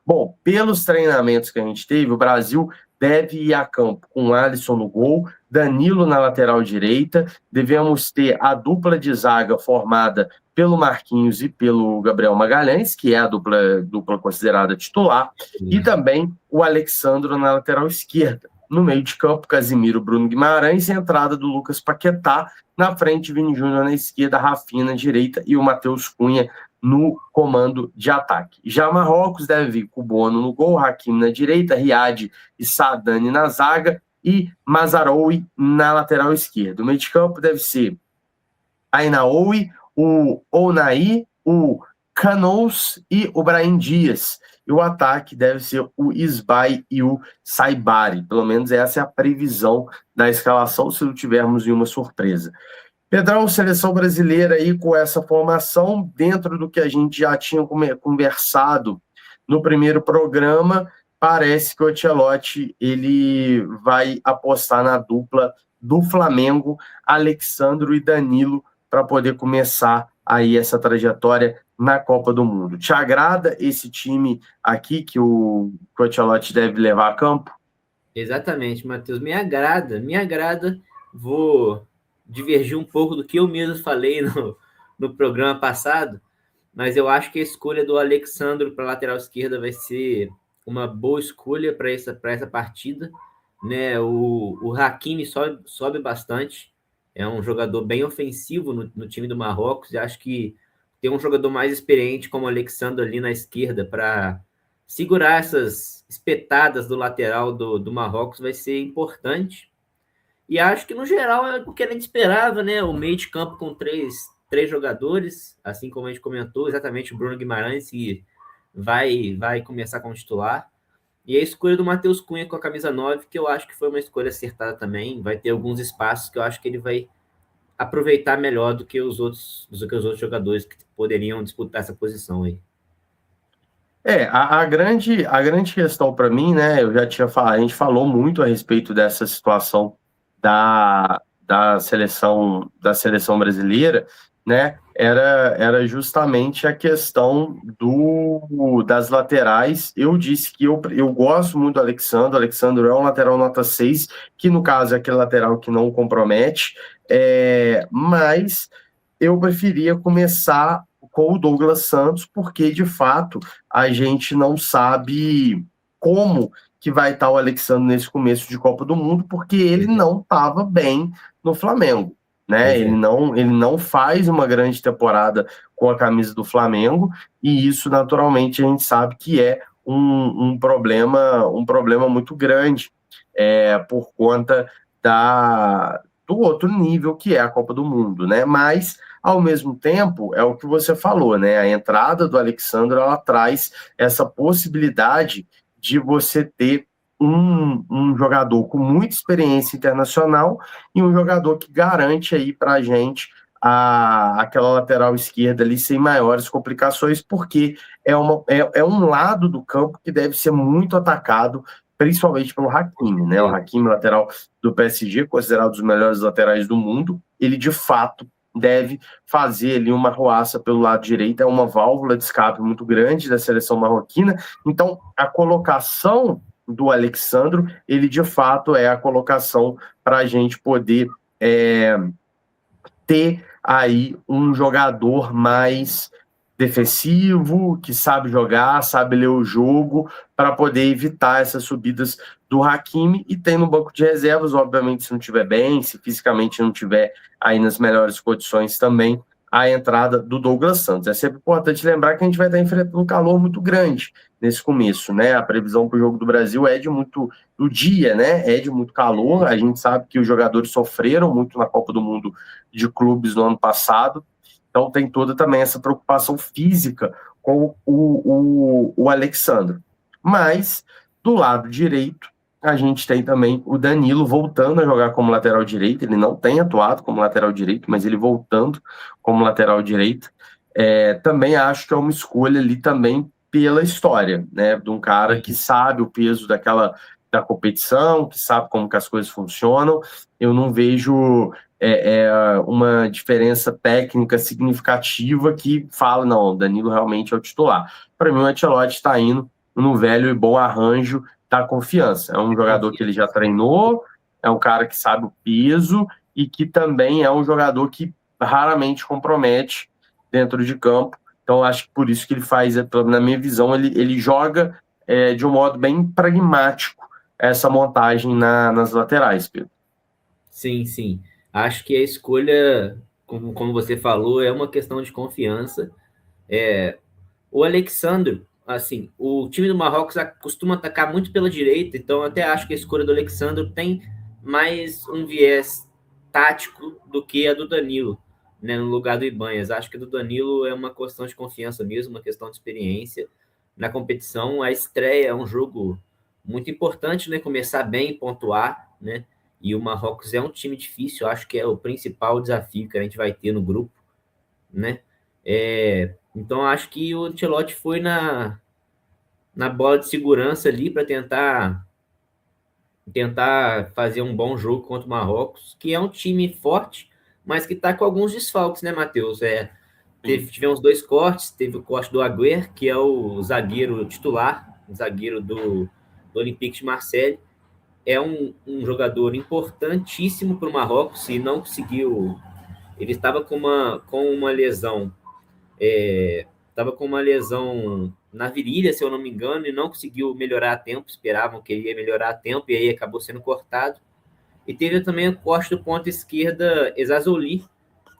Bom, pelos treinamentos que a gente teve, o Brasil deve ir a campo com o Alisson no gol, Danilo na lateral direita, devemos ter a dupla de zaga formada pelo Marquinhos e pelo Gabriel Magalhães, que é a dupla considerada titular, e também o Alexandro na lateral esquerda. No meio de campo, Casimiro, Bruno Guimarães, e a entrada do Lucas Paquetá, na frente, Vini Júnior na esquerda, Rafinha na direita e o Matheus Cunha no comando de ataque. Já Marrocos deve vir com o Bono no gol, Hakimi na direita, Riad e Sadani na zaga e Mazraoui na lateral esquerda. O meio de campo deve ser Ainaoui, o Ounaí, o Canous e o Brahim Dias. E o ataque deve ser o Isbai e o Saibari. Pelo menos essa é a previsão da escalação, se não tivermos nenhuma surpresa. Pedrão, seleção brasileira aí com essa formação, dentro do que a gente já tinha conversado no primeiro programa, parece que o Ancelotti ele vai apostar na dupla do Flamengo, Alexandro e Danilo, para poder começar aí essa trajetória na Copa do Mundo. Te agrada esse time aqui que o Ancelotti deve levar a campo? Exatamente, Matheus, me agrada. Vou divergir um pouco do que eu mesmo falei no programa passado, mas eu acho que a escolha do Alexandro para a lateral esquerda vai ser uma boa escolha para essa partida, né? O Hakimi sobe bastante, é um jogador bem ofensivo no time do Marrocos, e acho que ter um jogador mais experiente como o Alexandre ali na esquerda para segurar essas espetadas do lateral do Marrocos vai ser importante. E acho que, no geral, é o que a gente esperava, né? O meio de campo com três jogadores, assim como a gente comentou, exatamente o Bruno Guimarães, que vai começar como titular. E a escolha do Matheus Cunha com a camisa 9, que eu acho que foi uma escolha acertada também. Vai ter alguns espaços que eu acho que ele vai aproveitar melhor do que os outros jogadores que poderiam disputar essa posição aí. A grande questão para mim, né? Eu já tinha falado, a gente falou muito a respeito dessa situação da seleção brasileira, né? Era justamente a questão das laterais. Eu disse que eu gosto muito do Alexandre. O Alexandre é um lateral nota 6, que no caso é aquele lateral que não compromete, mas eu preferia começar com o Douglas Santos, porque de fato a gente não sabe como que vai estar o Alexandre nesse começo de Copa do Mundo, porque ele não estava bem no Flamengo, né? Ele não faz uma grande temporada com a camisa do Flamengo, e isso naturalmente a gente sabe que é um problema muito grande, por conta do outro nível que é a Copa do Mundo, né? Mas ao mesmo tempo, é o que você falou, né? A entrada do Alexandre, ela traz essa possibilidade de você ter um jogador com muita experiência internacional e um jogador que garante aí para a gente aquela lateral esquerda ali sem maiores complicações, porque é um lado do campo que deve ser muito atacado, principalmente pelo Hakimi, né? O Hakimi, lateral do PSG, considerado um dos melhores laterais do mundo, ele de fato deve fazer ali uma arruaça pelo lado direito, é uma válvula de escape muito grande da seleção marroquina. Então, a colocação do Alexandro, ele de fato é a colocação para a gente poder ter aí um jogador mais defensivo, que sabe jogar, sabe ler o jogo, para poder evitar essas subidas do Hakimi. E tem no banco de reservas, obviamente, se não estiver bem, se fisicamente não estiver aí nas melhores condições também, a entrada do Douglas Santos. É sempre importante lembrar que a gente vai estar enfrentando um calor muito grande nesse começo, né? A previsão para o jogo do Brasil é do dia, né? É de muito calor. A gente sabe que os jogadores sofreram muito na Copa do Mundo de clubes no ano passado. Então tem toda também essa preocupação física com o Alexandre. Mas, do lado direito, a gente tem também o Danilo voltando a jogar como lateral direito. Ele não tem atuado como lateral direito, mas ele voltando como lateral direito. Também acho que é uma escolha ali também pela história, né? De um cara que sabe o peso da competição, que sabe como que as coisas funcionam. Eu não vejo uma diferença técnica significativa que fala, não, o Danilo realmente é o titular. Para mim, o Ancelotti está indo no velho e bom arranjo da confiança. É um jogador que ele já treinou, é um cara que sabe o peso e que também é um jogador que raramente compromete dentro de campo. Então, acho que por isso que ele faz, na minha visão, ele joga de um modo bem pragmático essa montagem nas laterais, Pedro. Sim, sim. Acho que a escolha, como você falou, é uma questão de confiança. O Alexandre, assim, o time do Marrocos costuma atacar muito pela direita, então eu até acho que a escolha do Alexandre tem mais um viés tático do que a do Danilo, né, no lugar do Ibanhas. Acho que a do Danilo é uma questão de confiança mesmo, uma questão de experiência na competição. A estreia é um jogo muito importante, né, começar bem, pontuar, né, e o Marrocos é um time difícil, acho que é o principal desafio que a gente vai ter no grupo, né, então acho que o Ancelotti foi na bola de segurança ali para tentar fazer um bom jogo contra o Marrocos, que é um time forte, mas que está com alguns desfalques, né, Matheus? Tivemos 2 cortes, teve o corte do Agüer, que é o zagueiro titular, o zagueiro do Olympique de Marseille. É um jogador importantíssimo para o Marrocos e não conseguiu. Ele estava com uma lesão. Estava com uma lesão na virilha, se eu não me engano, e não conseguiu melhorar a tempo. Esperavam que ele ia melhorar a tempo e aí acabou sendo cortado. E teve também o corte do ponta esquerda Ezazoli,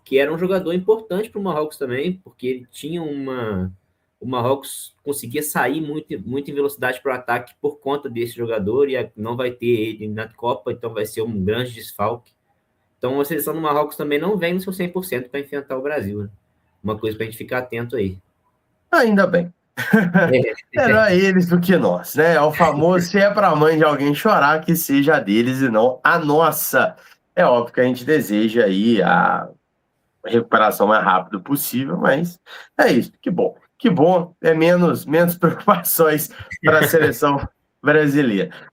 que era um jogador importante para o Marrocos também, porque ele tinha o Marrocos conseguia sair muito, muito em velocidade para o ataque por conta desse jogador, e não vai ter ele na Copa, então vai ser um grande desfalque. Então a seleção do Marrocos também não vem no seu 100% para enfrentar o Brasil, né? Uma coisa para a gente ficar atento aí. Ainda bem. Melhor eles do que nós, né? É o famoso, se é pra mãe de alguém chorar, que seja a deles e não a nossa. É óbvio que a gente deseja aí a recuperação mais rápida possível, mas é isso. Que bom. Que bom. É menos preocupações para a seleção brasileira.